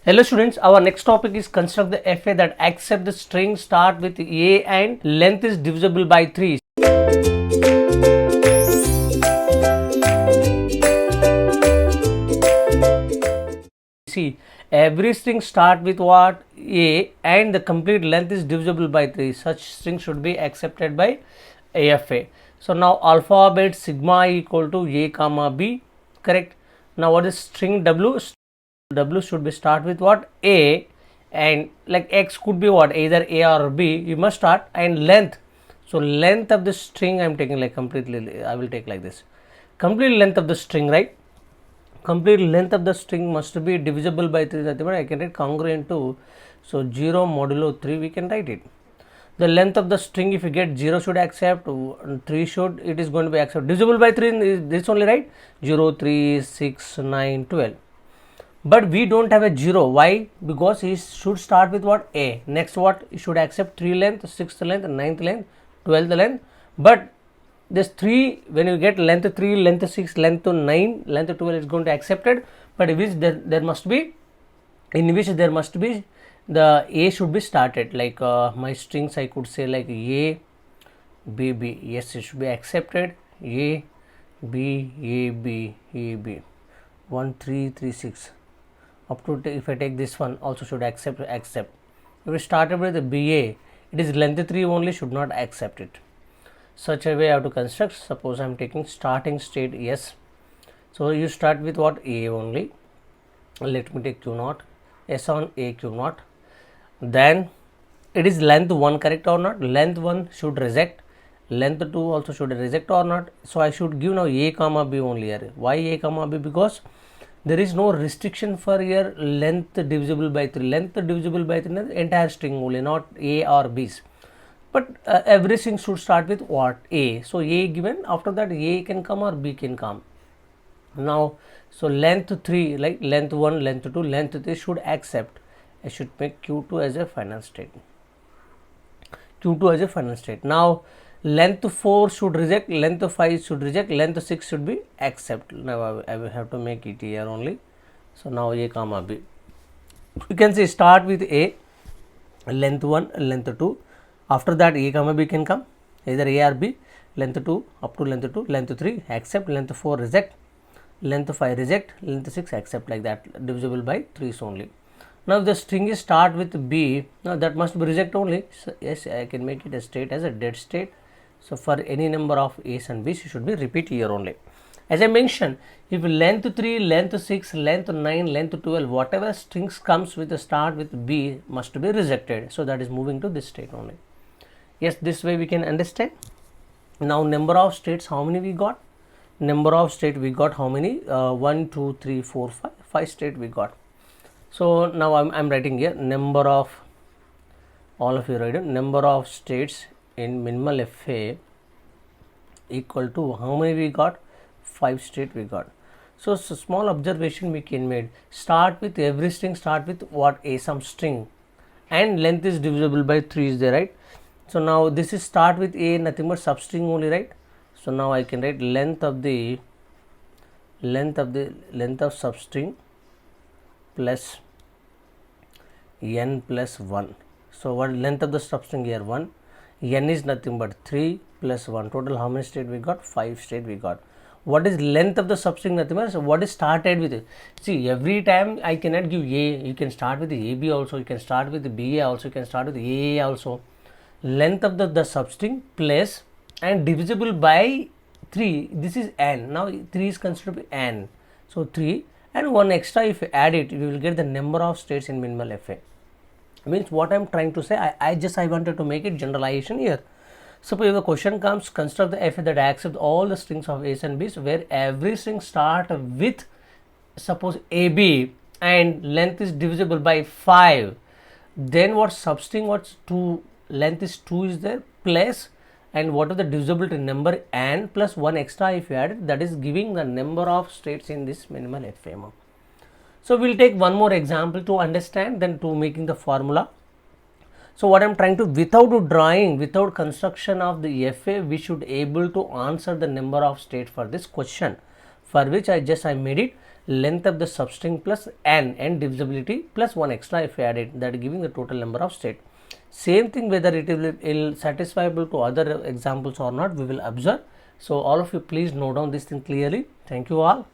Hello students, our next topic is construct the FA that accept the string start with A and length is divisible by 3. See, every string start with what? A and the complete length is divisible by 3. Such string should be accepted by AFA. So now alphabet sigma equal to A comma B, correct? Now what is string W? W should be start with what? A, and like X could be what? Either A or B. You must start, and length. So length of the string I am taking like completely, I will take like this. Complete length of the string, right? Complete length of the string must be divisible by 3. I can write congruent to, so 0 modulo 3 we can write it. The length of the string, if you get 0 should accept, 3 should, it is going to be accept. Divisible by 3 is this only, right? 0, 3, 6, 9, 12. But we don't have a 0. Why? Because he should start with what? A. Next what? He should accept 3 length, 6th length, 9th length, 12th length. But this 3, when you get length 3, length 6, length 9, length 12 is going to accepted. But in which there must be, the A should be started. Like my strings I could say like A, B, B. Yes, it should be accepted. A, B, A, B, A, B. 1, 3, 3, 6. Up to, if I take this one also should accept. If we started with the BA, it is length 3 only, should not accept it. Such a way I have to construct. Suppose I am taking starting state S. So you start with what? A only. Let me take Q naught. S on A Q naught. Then it is length 1 correct or not? Length 1 should reject. Length 2 also should reject or not? So I should give now A comma B only here. Why A comma B? Because there is no restriction for your length divisible by 3. Length divisible by 3 is entire string only, not A or B's. But everything should start with what? A. So A given, after that A can come or B can come. Now, so length 3, like length 1, length 2, length 3 should accept. I should make Q2 as a final state. Q2 as a final state. Now, length 4 should reject, length 5 should reject, length 6 should be accept. Now I will have to make it here only. So now A comma B. You can say start with A, length 1, length 2. After that A comma B can come, either A or B. Length 2 up to length 2, length 3 accept, length 4 reject, length 5 reject, length 6 accept, like that, divisible by 3 only. Now if the string is start with B, now that must be reject only. So yes, I can make it a state as a dead state. So for any number of A's and B's, you should be repeat here only. As I mentioned, if length 3, length 6, length 9, length 12, whatever strings comes with the start with B must be rejected. So that is moving to this state only. Yes, this way we can understand. Now number of states, how many we got? Number of state we got how many? 1, 2, 3, 4, 5. 5 state we got. So now I'm writing here number of, all of you write it, number of states in minimal FA equal to how many we got? 5 state we got. So small observation we can make. Start with every string, start with what? A, some string, and length is divisible by 3 is there, right? So now this is start with A, nothing but substring only, right? So now I can write length of substring plus n plus 1. So what length of the substring here? 1. N is nothing but 3 plus 1. Total how many state we got? 5 state we got. What is length of the substring? Nothing but, so what is started with it? See, every time I cannot give A. You can start with the AB also. You can start with the BA also. You can start with the AA also. Length of the substring plus and divisible by 3. This is n. Now 3 is considered to be n. So 3 and 1 extra, if you add it, you will get the number of states in minimal FA. Means what I am trying to say, I wanted to make it generalization here. Suppose if the question comes, construct the FA that accepts all the strings of A's and B's, where every string start with suppose AB and length is divisible by 5. Then what substring, what's 2, length is 2 is there, plus and what is the divisibility number n plus 1 extra if you add it, that is giving the number of states in this minimal FA. So we'll take one more example to understand, then to making the formula. So what I'm trying to, without drawing, without construction of the FA, we should able to answer the number of state for this question, for which I made it. length of the substring plus n divisibility plus 1 extra if added, that giving the total number of state. Same thing whether it will satisfiable to other examples or not, we will observe. So all of you please note down this thing clearly. Thank you all.